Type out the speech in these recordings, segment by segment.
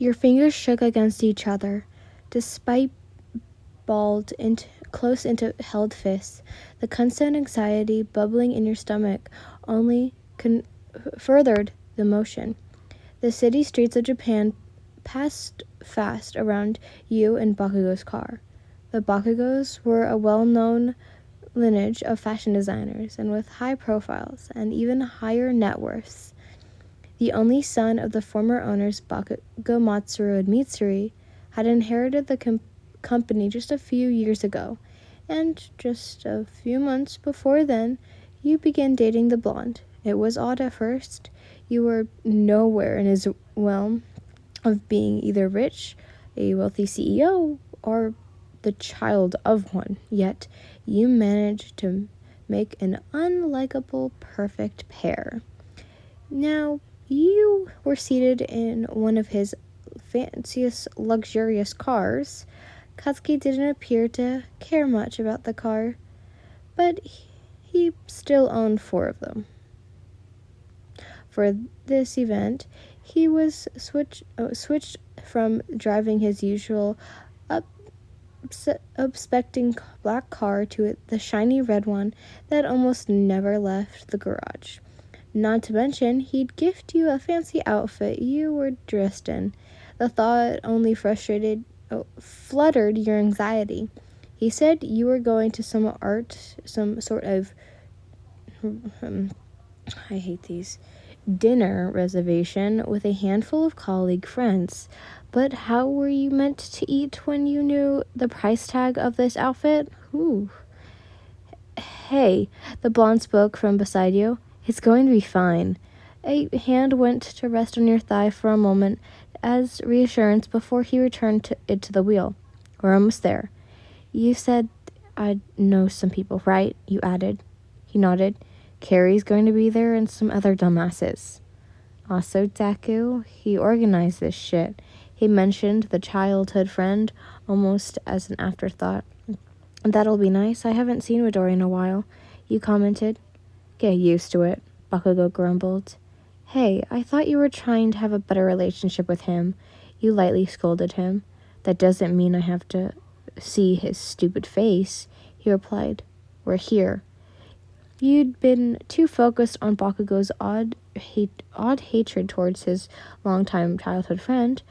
Your fingers shook against each other, despite balled into close into held fists. The constant anxiety bubbling in your stomach only furthered the motion. The city streets of Japan passed fast around you and Bakugou's car. The Bakugous were a well-known lineage of fashion designers, and with high profiles and even higher net worths. The only son of the former owners Bakugou, Matsuru, and Mitsuri, had inherited the company just a few years ago, and just a few months before then, you began dating the blonde. It was odd at first. You were nowhere in his realm of being either rich, a wealthy CEO, or the child of one, yet you managed to make an unlikable perfect pair. Now, you were seated in one of his fanciest, luxurious cars. Katsuki didn't appear to care much about the car, but he still owned 4 of them. For this event, he was switched from driving his usual upspecting black car to the shiny red one that almost never left the garage. Not to mention, he'd gift you a fancy outfit you were dressed in. The thought only fluttered your anxiety. He said you were going to some sort of, I hate these, dinner reservation with a handful of colleague friends. But how were you meant to eat when you knew the price tag of this outfit? Ooh. Hey, the blonde spoke from beside you. It's going to be fine. A hand went to rest on your thigh for a moment as reassurance before he returned it to the wheel. We're almost there. You said I'd know some people, right? You added. He nodded. Carrie's going to be there and some other dumbasses. Also, Deku, he organized this shit. He mentioned the childhood friend almost as an afterthought. That'll be nice. I haven't seen Midori in a while, you commented. Get used to it, Bakugou grumbled. Hey, I thought you were trying to have a better relationship with him. You lightly scolded him. That doesn't mean I have to see his stupid face, he replied. We're here. You'd been too focused on Bakugou's odd hatred towards his longtime childhood friend,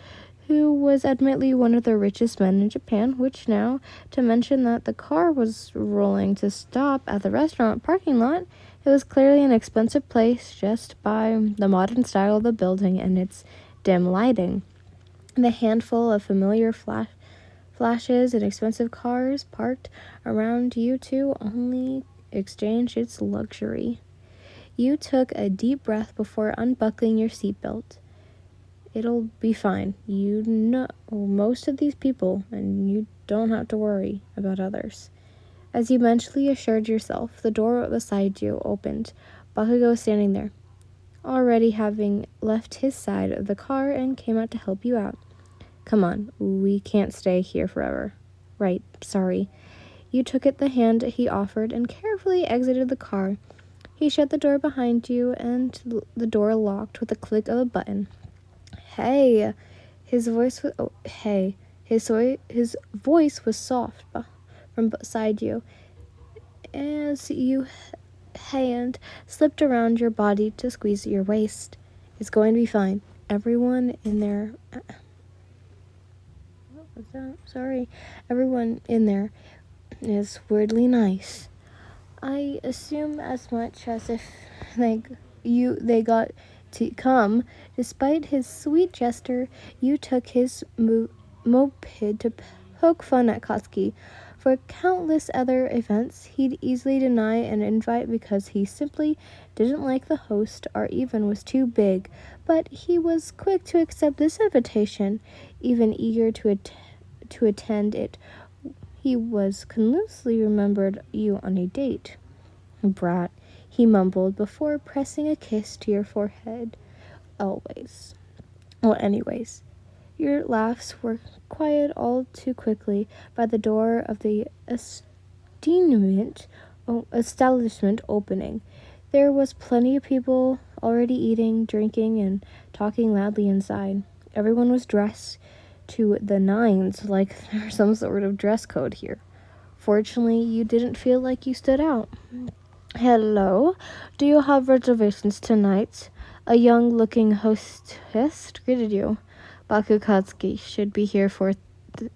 who was admittedly one of the richest men in Japan, which now, to mention that the car was rolling to stop at the restaurant parking lot, it was clearly an expensive place just by the modern style of the building and its dim lighting. The handful of familiar flashes and expensive cars parked around you two only exchanged its luxury. You took a deep breath before unbuckling your seatbelt. It'll be fine. You know most of these people, and you don't have to worry about others. As you mentally assured yourself, the door beside you opened. Bakugou was standing there, already having left his side of the car and came out to help you out. Come on, we can't stay here forever. Right, sorry. You took the hand he offered and carefully exited the car. He shut the door behind you, and the door locked with a click of a button. Hey, his voice was soft from beside you, as your hand slipped around your body to squeeze your waist. It's going to be fine. Everyone in there. What was that? Sorry. Everyone in there is weirdly nice. I assume as much as if they got to come. Despite his sweet gesture, you took his moped to poke fun at Katsuki. For countless other events, he'd easily deny an invite because he simply didn't like the host or even was too big, but he was quick to accept this invitation, even eager to attend it. He was convincingly remembered you on a date. Brat, he mumbled before pressing a kiss to your forehead. Always. Well, anyways, your laughs were quiet all too quickly by the door of the establishment opening. There was plenty of people already eating, drinking, and talking loudly inside. Everyone was dressed to the nines, like there's some sort of dress code here. Fortunately, you didn't feel like you stood out. Hello, do you have reservations tonight? A young-looking hostess greeted you. Bakugou should be here for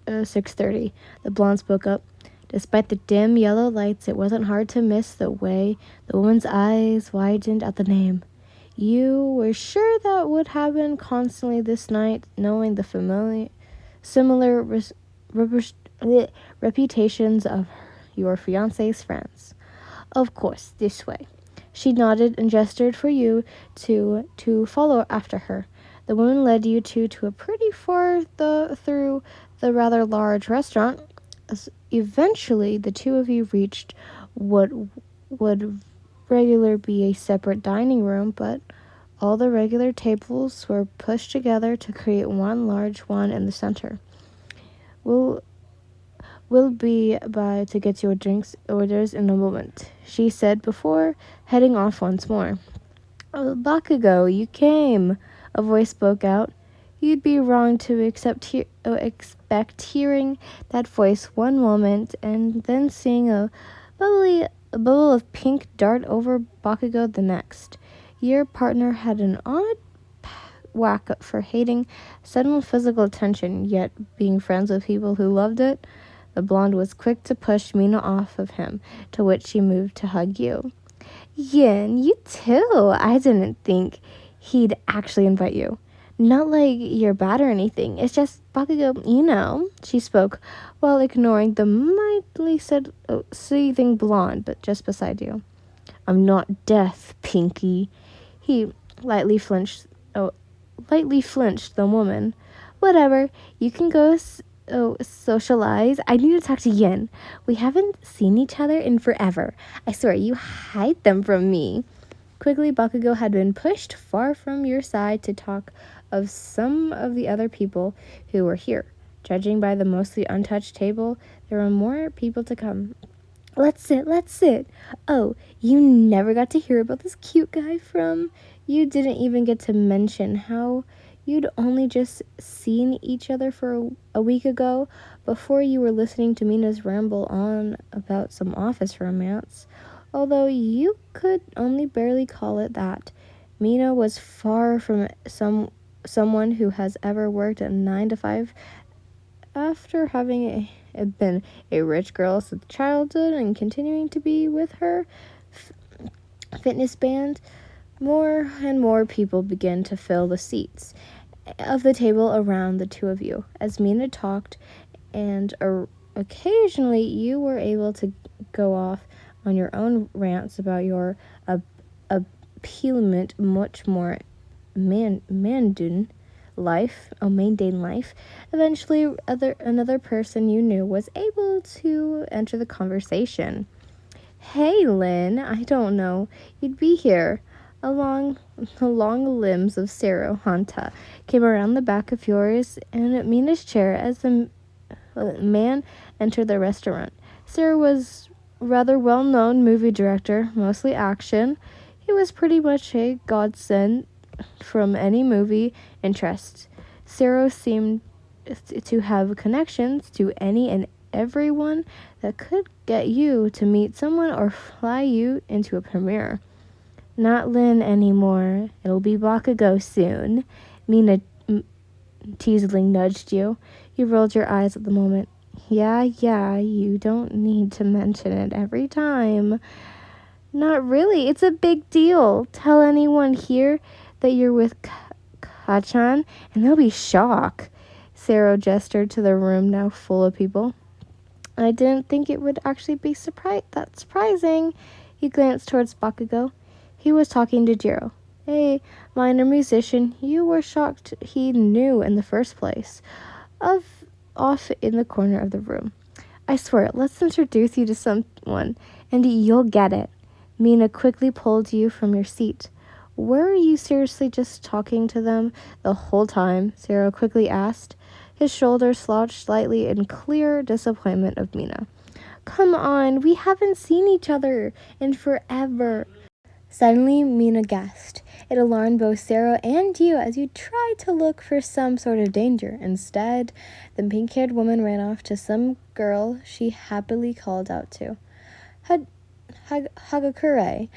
6:30. The blonde spoke up. Despite the dim yellow lights, it wasn't hard to miss the way the woman's eyes widened at the name. You were sure that would happen constantly this night, knowing the similar reputations of your fiancé's friends. Of course, this way. She nodded and gestured for you to follow after her. The woman led you to a pretty far through the rather large restaurant. Eventually, the two of you reached what would regularly be a separate dining room, but all the regular tables were pushed together to create one large one in the center. We'll be by to get your drinks orders in a moment, she said before heading off once more. Oh, Bakugou, you came, a voice spoke out. You'd be wrong to expect hearing that voice one moment and then seeing a bubble of pink dart over Bakugou the next. Your partner had an odd whack for hating sudden physical attention, yet being friends with people who loved it. The blonde was quick to push Mina off of him, to which she moved to hug you. Yin, you too. I didn't think he'd actually invite you. Not like you're bad or anything. It's just Bakugou, she spoke, while ignoring the mildly seething blonde but just beside you. I'm not deaf, Pinky. He lightly flinched the woman. Whatever, you can go socialize. I need to talk to Yin. We haven't seen each other in forever. I swear, you hide them from me. Quickly, Bakugou had been pushed far from your side to talk of some of the other people who were here. Judging by the mostly untouched table, there were more people to come. Let's sit. Oh, you never got to hear about this cute guy from... You didn't even get to mention how you'd only just seen each other for a week ago before you were listening to Mina's ramble on about some office romance. Although you could only barely call it that. Mina was far from someone who has ever worked a 9-to-5 after having been a rich girl since childhood and continuing to be with her fitness band. More and more people began to fill the seats of the table around the two of you as Mina talked, and occasionally you were able to go off on your own rants about your appealement, much more mundane life. Eventually, another person you knew was able to enter the conversation. Hey, Lynn, I don't know you'd be here. Along the long limbs of Sarah Hanta came around the back of yours and Mina's chair as the man entered the restaurant. Sarah was rather well-known movie director, mostly action. He was pretty much a godsend from any movie interest. Sarah seemed to have connections to any and everyone that could get you to meet someone or fly you into a premiere. Not Lynn anymore. It'll be Bakugou soon. Mina teasingly nudged you. You rolled your eyes at the moment. Yeah, you don't need to mention it every time. Not really. It's a big deal. Tell anyone here that you're with Kachan, and they'll be shocked. Sarah gestured to the room now full of people. I didn't think it would actually be that surprising. He glanced towards Bakugou. He was talking to Jiro, a minor musician you were shocked he knew in the first place, off in the corner of the room. I swear, let's introduce you to someone, and you'll get it. Mina quickly pulled you from your seat. Were you seriously just talking to them the whole time? Sarah quickly asked. His shoulders slouched slightly in clear disappointment of Mina. Come on, we haven't seen each other in forever. Suddenly, Mina gasped. It alarmed both Sarah and you as you tried to look for some sort of danger. Instead, the pink-haired woman ran off to some girl she happily called out to. Hagakure,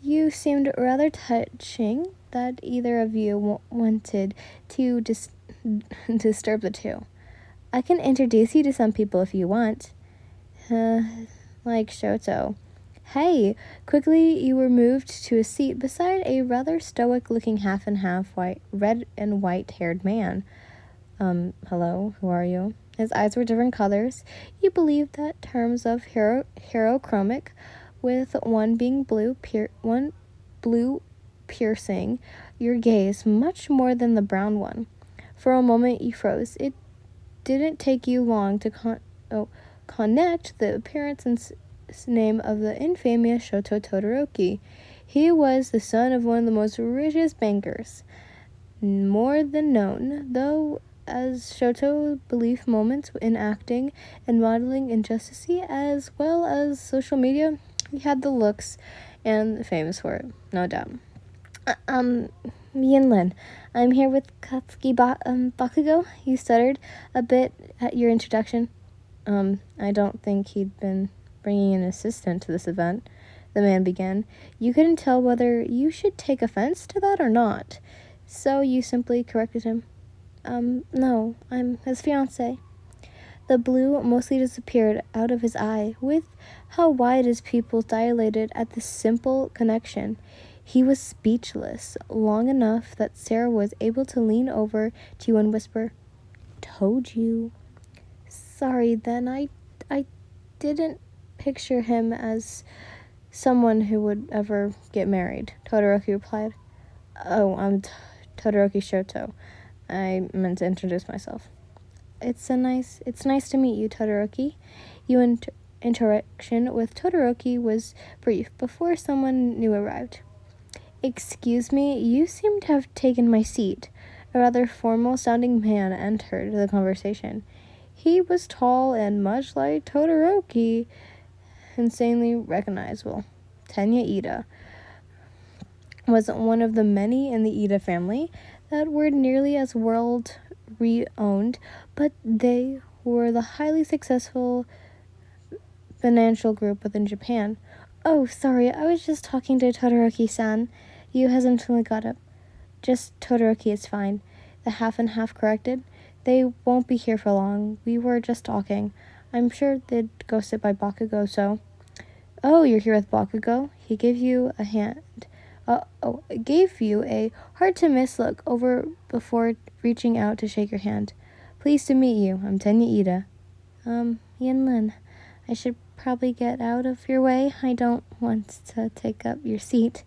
you seemed rather touching that either of you wanted to disturb the two. I can introduce you to some people if you want. Like Shoto. Hey, quickly you were moved to a seat beside a rather stoic-looking half-and-half red and white-haired man. Hello, who are you? His eyes were different colors. You believed that terms of herochromic, with one being blue, piercing your gaze much more than the brown one. For a moment you froze. It didn't take you long to connect the appearance and name of the infamous Shoto Todoroki. He was the son of one of the most richest bankers. More than known, though, as Shoto belief moments in acting and modeling injustice, as well as social media. He had the looks and famous for it, no doubt. Yinlin, I'm here with Katsuki Bakugou. You stuttered a bit at your introduction. I don't think he'd been bringing an assistant to this event, the man began. You couldn't tell whether you should take offense to that or not, so you simply corrected him. No, I'm his fiancé. The blue mostly disappeared out of his eye, with how wide his pupils dilated at this simple connection. He was speechless, long enough that Sarah was able to lean over to you and whisper, "Told you." Sorry, then, I didn't picture him as someone who would ever get married, Todoroki replied. Oh, I'm Todoroki Shoto. I meant to introduce myself. It's nice to meet you, Todoroki. Your interaction with Todoroki was brief before someone new arrived. Excuse me, you seem to have taken my seat. A rather formal-sounding man entered the conversation. He was tall and much like Todoroki, insanely recognizable. Tenya Ida was one of the many in the Ida family that were nearly as world-renowned, but they were the highly successful financial group within Japan. Oh, sorry, I was just talking to Todoroki-san. You hesitantly got up. Just Todoroki is fine, the half-and-half corrected. They won't be here for long. We were just talking. I'm sure they'd go sit by Bakugou, so... Oh, you're here with Bakugou? He gave you a hand. Gave you a hard-to-miss look over before reaching out to shake your hand. Pleased to meet you. I'm Tenya Ida. Yinlin, I should probably get out of your way. I don't want to take up your seat.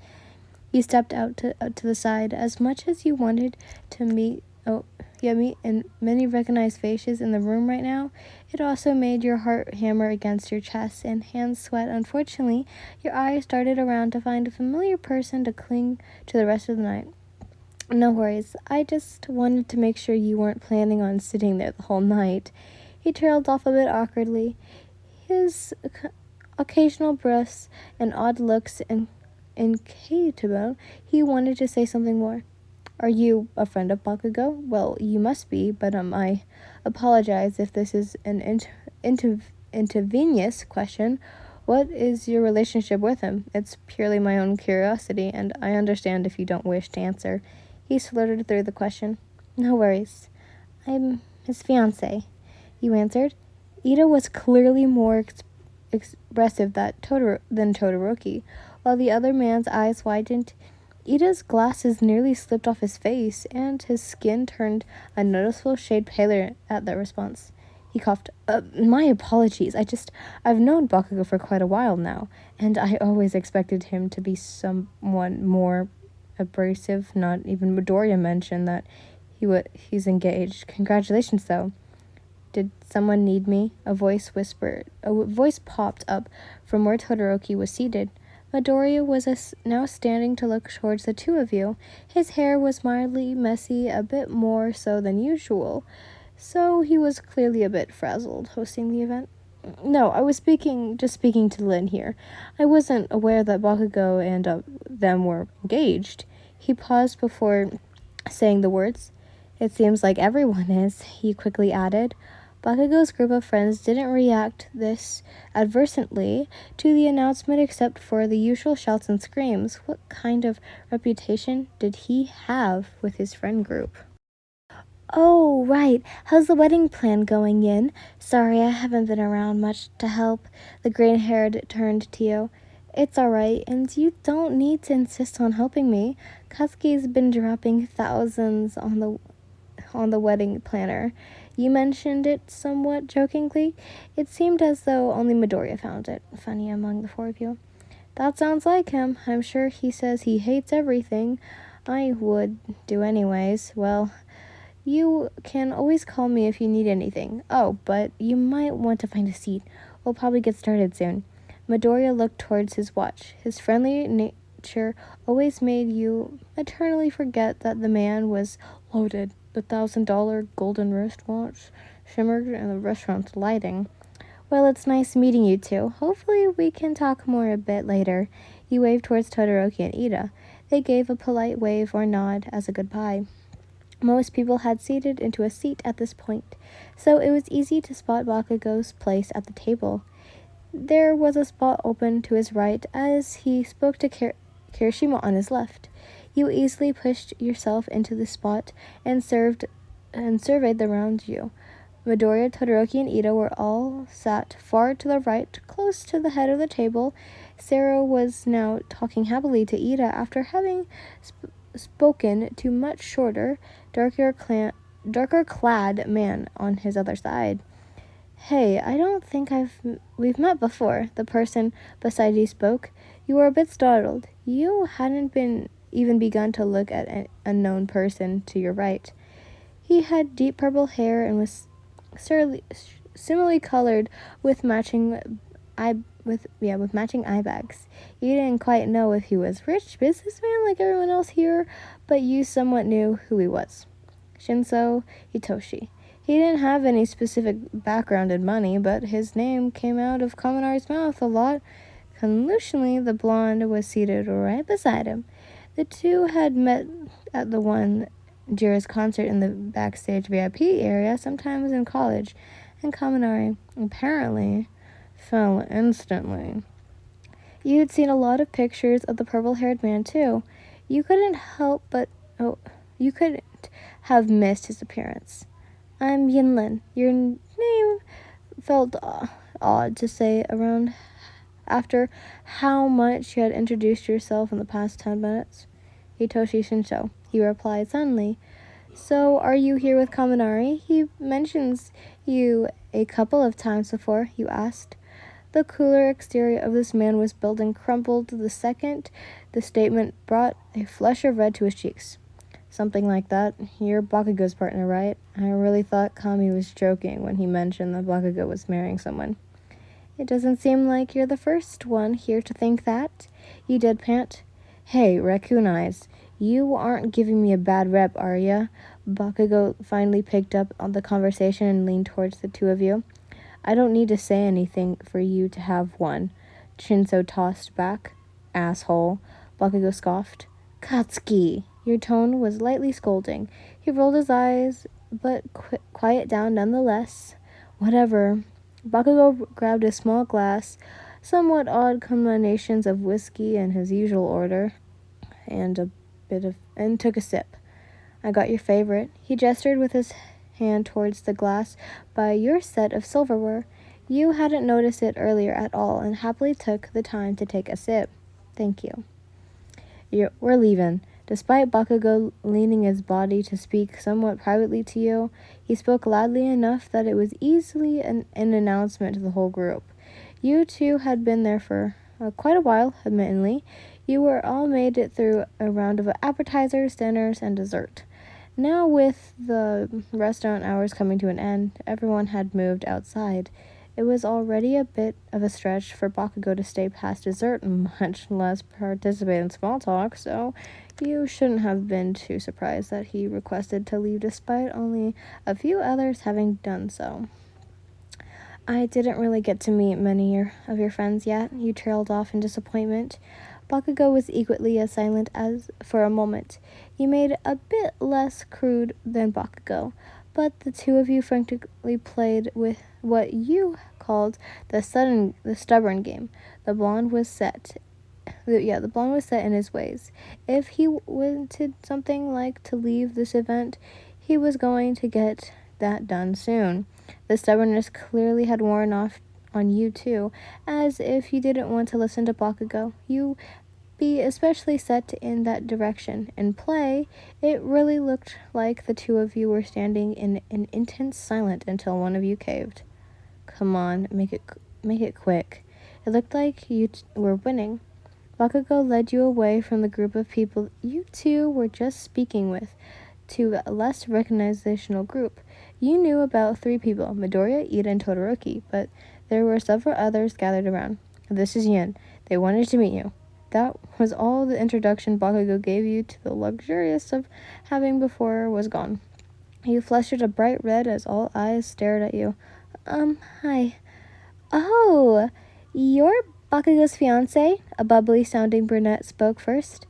You stepped out to the side. As much as you wanted to meet and many recognized faces in the room right now, it also made your heart hammer against your chest and hands sweat. Unfortunately, your eyes darted around to find a familiar person to cling to the rest of the night. No worries. I just wanted to make sure you weren't planning on sitting there the whole night. He trailed off a bit awkwardly. His occasional breaths and odd looks incapable, he wanted to say something more. Are you a friend of Bakugou? Well, you must be, but I apologize if this is an intravenous question. What is your relationship with him? It's purely my own curiosity, and I understand if you don't wish to answer. He slurred through the question. No worries. I'm his fiancé, you answered. Ida was clearly more expressive than Todoroki. While the other man's eyes widened, Ida's glasses nearly slipped off his face, and his skin turned a noticeable shade paler at that response. He coughed. My apologies. I've known Bakugou for quite a while now, and I always expected him to be someone more abrasive. Not even Midoriya mentioned that he's engaged. Congratulations, though. Did someone need me? A voice popped up from where Todoroki was seated. Midoriya was now standing to look towards the two of you. His hair was mildly messy, a bit more so than usual, so he was clearly a bit frazzled hosting the event. No, I was just speaking to Lin here. I wasn't aware that Bakugou and them were engaged. He paused before saying the words. It seems like everyone is, he quickly added. Bakugou's group of friends didn't react this adversely to the announcement except for the usual shouts and screams. What kind of reputation did he have with his friend group? Oh, right. How's the wedding plan going, Yin? Sorry, I haven't been around much to help. The green-haired turned to you. It's all right, and you don't need to insist on helping me. Katsuki's been dropping thousands on the wedding planner. You mentioned it somewhat jokingly. It seemed as though only Midoriya found it funny among the four of you. That sounds like him. I'm sure he says he hates everything. I would do anyways. Well, you can always call me if you need anything. Oh, but you might want to find a seat. We'll probably get started soon. Midoriya looked towards his watch. His friendly nature always made you eternally forget that the man was loaded. The $1,000 golden wristwatch shimmered in the restaurant's lighting. Well, it's nice meeting you two. Hopefully we can talk more a bit later. He waved towards Todoroki and Ida. They gave a polite wave or nod as a goodbye. Most people had seated into a seat at this point, so it was easy to spot Bakugou's place at the table. There was a spot open to his right as he spoke to Kirishima on his left. You easily pushed yourself into the spot and surveyed the round you. Midoriya, Todoroki, and Ida were all sat far to the right, close to the head of the table. Sarah was now talking happily to Ida after having spoken to much shorter, darker clad man on his other side. Hey, I don't think we've met before, the person beside you spoke. You were a bit startled. You hadn't even begun to look at an unknown person to your right. He had deep purple hair and was similarly colored with matching matching eye bags. You didn't quite know if he was rich businessman like everyone else here, but you somewhat knew who he was. Shinso Hitoshi. He didn't have any specific background in money, but his name came out of Kaminari's mouth a lot. Convolutionally, the blonde was seated right beside him. The two had met at the one Jira's concert in the backstage VIP area sometimes in college, and Kaminari apparently fell instantly. You had seen a lot of pictures of the purple-haired man, too. You couldn't have missed his appearance. I'm Yinlin. Your name felt odd to say around after how much you had introduced yourself in the past 10 minutes. Hitoshi Shinsho, he replied suddenly. So, are you here with Kaminari? He mentions you a couple of times before, you asked. The cooler exterior of this man was built and crumpled the second the statement brought a flush of red to his cheeks. Something like that. You're Bakugou's partner, right? I really thought Kami was joking when he mentioned that Bakugou was marrying someone. It doesn't seem like you're the first one here to think that. You did pant. Hey, raccoon eyes. You aren't giving me a bad rep, are ya? Bakugou finally picked up on the conversation and leaned towards the two of you. I don't need to say anything for you to have one. Shinso tossed back. Asshole. Bakugou scoffed. Katsuki. Your tone was lightly scolding. He rolled his eyes, but quiet down nonetheless. Whatever. Bakugou grabbed a small glass, somewhat odd combinations of whiskey and his usual order, and took a sip. I got your favorite. He gestured with his hand towards the glass by your set of silverware. You hadn't noticed it earlier at all and happily took the time to take a sip. Thank you. We're leaving. Despite Bakugou leaning his body to speak somewhat privately to you, he spoke loudly enough that it was easily an announcement to the whole group. You two had been there for quite a while, admittedly. You were all made it through a round of appetizers, dinners, and dessert. Now, with the restaurant hours coming to an end, everyone had moved outside. It was already a bit of a stretch for Bakugou to stay past dessert, much less participate in small talk, so you shouldn't have been too surprised that he requested to leave despite only a few others having done so. I didn't really get to meet many of your friends yet, you trailed off in disappointment. Bakugo was equally as silent as for a moment. You made a bit less crude than Bakugo, but the two of you frantically played with what you called the stubborn game. The blonde was set. The blonde was set in his ways. If he wanted something like to leave this event, he was going to get that done soon. The stubbornness clearly had worn off on you too, as if you didn't want to listen to Bakugo. You be especially set in that direction. In play, it really looked like the two of you were standing in an intense silence until one of you caved. Come on, make it quick. It looked like you were winning. Bakugo led you away from the group of people you two were just speaking with to a less recognizable group. You knew about 3 people, Midoriya, Ida, and Todoroki, but there were several others gathered around. This is Yin. They wanted to meet you. That was all the introduction Bakugo gave you to the luxurious of having before was gone. You flushed a bright red as all eyes stared at you. Hi. Oh, you're Bakugo's fiancé? A bubbly-sounding brunette spoke first.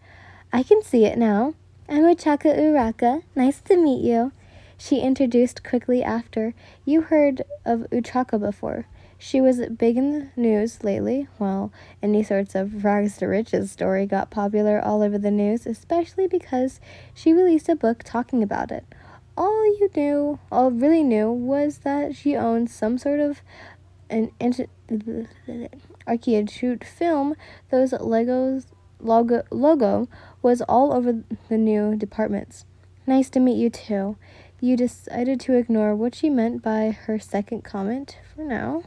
I can see it now. I'm Ochaka Uraka. Nice to meet you. She introduced quickly after. You heard of Uchaka before. She was big in the news lately. Well, any sorts of rags to riches story got popular all over the news, especially because she released a book talking about it. All really knew was that she owned some sort of an arcade shoot film. Those logo was all over the new departments. Nice to meet you too. You decided to ignore what she meant by her second comment for now.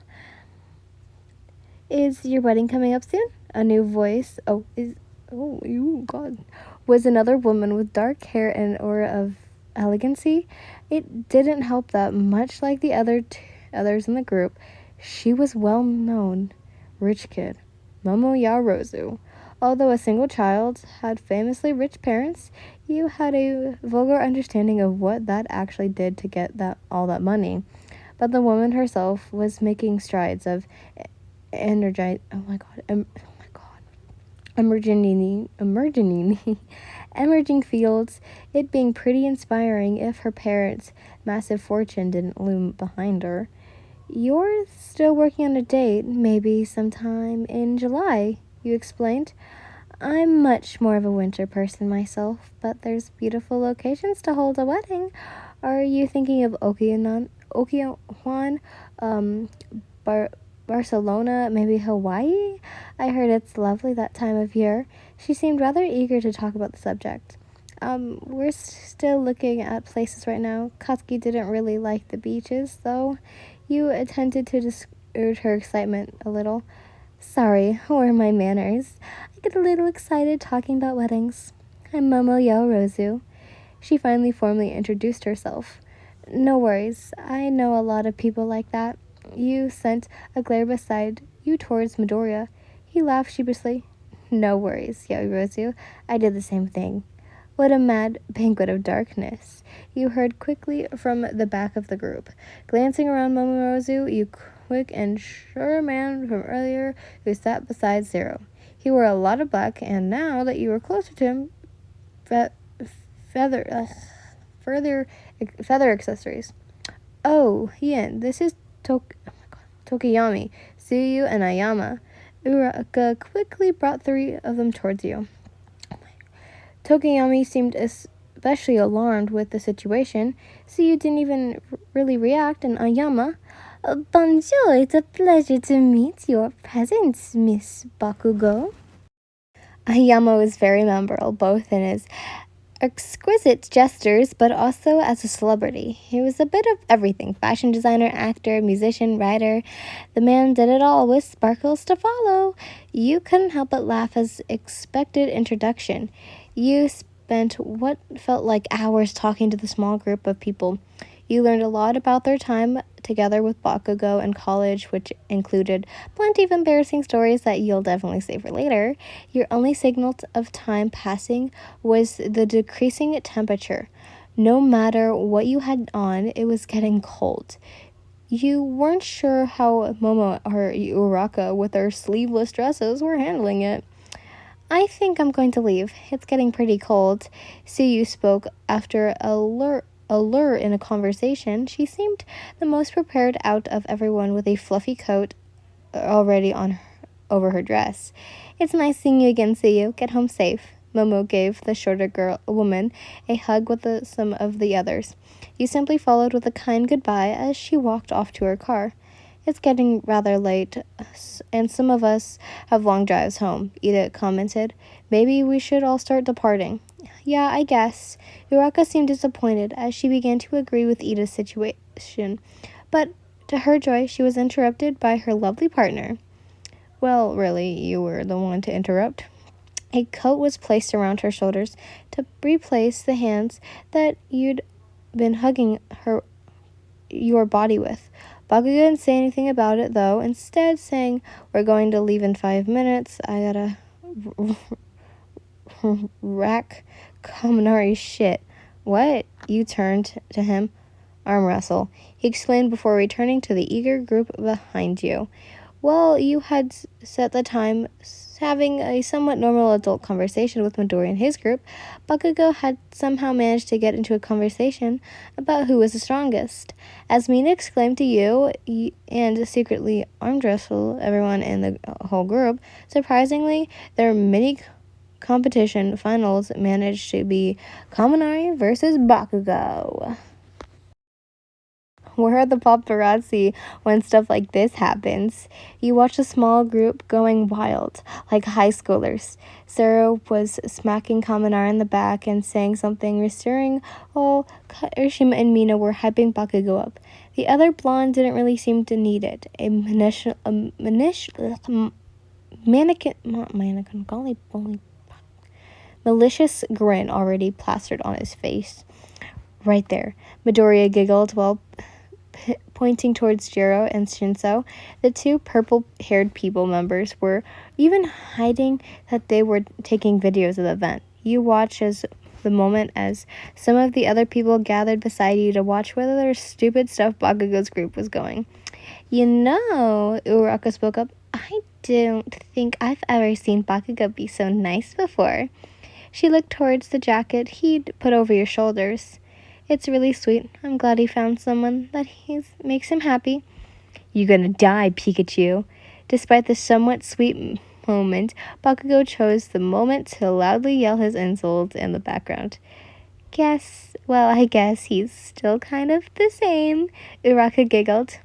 Is your wedding coming up soon? A new voice. God. Was another woman with dark hair and an aura of elegancy. It didn't help that, much like the others in the group, she was well known. Rich kid. Momo Yaorozu. Although a single child, had famously rich parents, you had a vulgar understanding of what that actually did to get all that money. But the woman herself was making strides of emerging fields, it being pretty inspiring if her parents' massive fortune didn't loom behind her. You're still working on a date, maybe sometime in July, you explained. I'm much more of a winter person myself, but there's beautiful locations to hold a wedding. Are you thinking of Okinawan, Barcelona, maybe Hawaii? I heard it's lovely that time of year. She seemed rather eager to talk about the subject. We're still looking at places right now. Katsuki didn't really like the beaches, though. You attempted to discourage her excitement a little. Sorry, where are my manners? I get a little excited talking about weddings. I'm Momo Yaorozu. She finally formally introduced herself. No worries, I know a lot of people like that. You sent a glare beside you towards Midoriya. He laughed sheepishly. No worries, Yaorozu. I did the same thing. What a mad banquet of darkness, you heard quickly from the back of the group. Glancing around Momorozu, you quick and sure man from earlier who sat beside Zero. He wore a lot of black, and now that you were closer to him, feather accessories. Oh, Yin, this is Tokiyami, Tsuyu, and Ayama. Uraka quickly brought 3 of them towards you. Tokiyami seemed especially alarmed with the situation, so you didn't even really react, and Ayama, bonjour, it's a pleasure to meet your presence, Miss Bakugo. Ayama was very memorable, both in his exquisite gestures, but also as a celebrity. He was a bit of everything: fashion designer, actor, musician, writer. The man did it all with sparkles to follow. You couldn't help but laugh as expected introduction. You spent what felt like hours talking to the small group of people. You learned a lot about their time together with Bakugo in college, which included plenty of embarrassing stories that you'll definitely save for later. Your only signal of time passing was the decreasing temperature. No matter what you had on, it was getting cold. You weren't sure how Momo or Uraka with their sleeveless dresses were handling it. I think I'm going to leave. It's getting pretty cold. Suyu spoke after a lure in a conversation. She seemed the most prepared out of everyone with a fluffy coat already over her dress. It's nice seeing you again, Suyu. Get home safe. Momo gave the shorter woman a hug with some of the others. You simply followed with a kind goodbye as she walked off to her car. It's getting rather late, and some of us have long drives home, Ida commented. Maybe we should all start departing. Yeah, I guess. Uraka seemed disappointed as she began to agree with Ida's situation, but to her joy, she was interrupted by her lovely partner. Well, really, you were the one to interrupt. A coat was placed around her shoulders to replace the hands that you'd been hugging your body with. Bakugou didn't say anything about it, though, instead saying, We're going to leave in 5 minutes. I gotta rack Kaminari's shit. What? You turned to him. Arm wrestle, he explained before returning to the eager group behind you. Well, you had set the time having a somewhat normal adult conversation with Midori and his group. Bakugou had somehow managed to get into a conversation about who was the strongest. As Mina exclaimed to you and secretly arm wrestle everyone in the whole group, surprisingly, their mini competition finals managed to be Kaminari versus Bakugou. Where are the paparazzi when stuff like this happens? You watch a small group going wild, like high schoolers. Sarah was smacking Kaminari in the back and saying something reassuring while Kirishima and Mina were hyping Bakugou up. The other blonde didn't really seem to need it. A malicious grin already plastered on his face. Right there, Midoriya giggled while pointing towards Jiro and Shinso. The two purple-haired people members were even hiding that they were taking videos of the event. You watched the moment as some of the other people gathered beside you to watch whether their stupid stuff Bakugou's group was going. You know, Uraka spoke up, I don't think I've ever seen Bakugou be so nice before. She looked towards the jacket he'd put over your shoulders. It's really sweet. I'm glad he found someone that makes him happy. You gonna die, Pikachu. Despite the somewhat sweet moment, Bakugou chose the moment to loudly yell his insults in the background. I guess he's still kind of the same, Uraka giggled.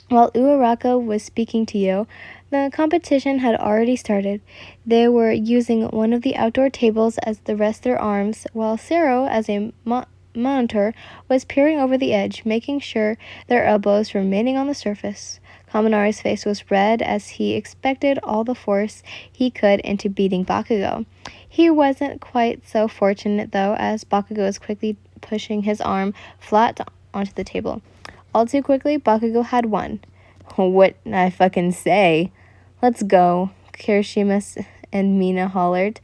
While Uraka was speaking to you, the competition had already started. They were using one of the outdoor tables as the rest their arms, while Sero, as a monitor, was peering over the edge, making sure their elbows remaining on the surface. Kaminari's face was red as he expected all the force he could into beating Bakugou. He wasn't quite so fortunate, though, as Bakugou was quickly pushing his arm flat onto the table. All too quickly, Bakugou had won. What I fucking say? Let's go, Kirishima and Mina hollered.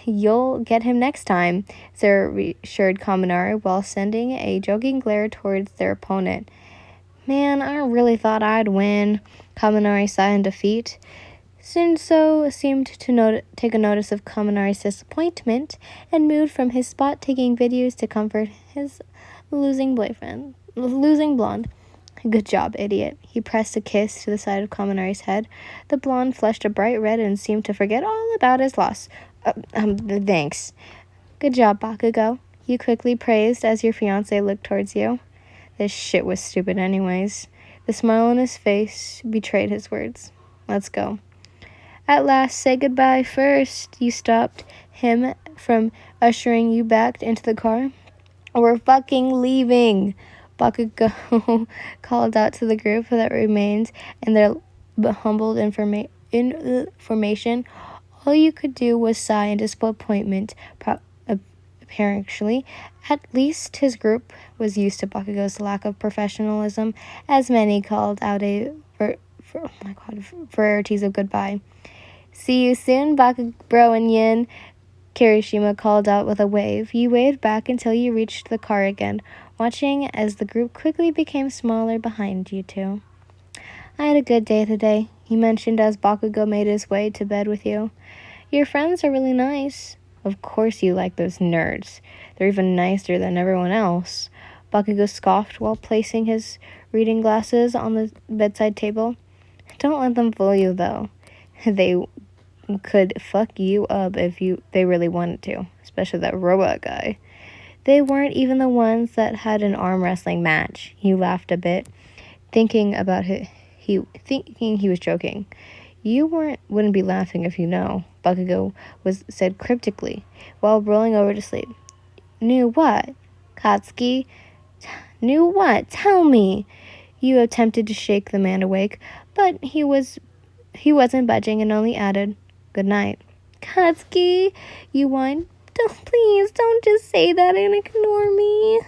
You'll get him next time, Sarah reassured Kaminari while sending a joking glare towards their opponent. Man, I really thought I'd win, Kaminari sighed in defeat. Shinso seemed to take a notice of Kaminari's disappointment and moved from his spot taking videos to comfort his losing blonde. Good job, idiot. He pressed a kiss to the side of Kaminari's head. The blonde flushed a bright red and seemed to forget all about his loss. Thanks. Good job, Bakugou. You quickly praised as your fiancé looked towards you. This shit was stupid anyways. The smile on his face betrayed his words. Let's go. At last, say goodbye first. You stopped him from ushering you back into the car. We're fucking leaving, Bakugou called out to the group that remained in their humbled information. All you could do was sigh in disappointment, apparently. At least his group was used to Bakugou's lack of professionalism, as many called out varieties of goodbye. See you soon, Bakugou and Yin, Kirishima called out with a wave. You waved back until you reached the car again, watching as the group quickly became smaller behind you two. I had a good day today, he mentioned as Bakugou made his way to bed with you. Your friends are really nice. Of course you like those nerds. They're even nicer than everyone else. Bakugou scoffed while placing his reading glasses on the bedside table. Don't let them fool you, though. They could fuck you up if they really wanted to, especially that robot guy. They weren't even the ones that had an arm wrestling match. He laughed a bit, thinking he was joking. You wouldn't be laughing if you know, Bakugou said cryptically, while rolling over to sleep. Knew what? Katsuki? Knew what? Tell me! You attempted to shake the man awake, but he wasn't budging and only added, Good night. Katsuki, you whined. Please, don't just say that and ignore me.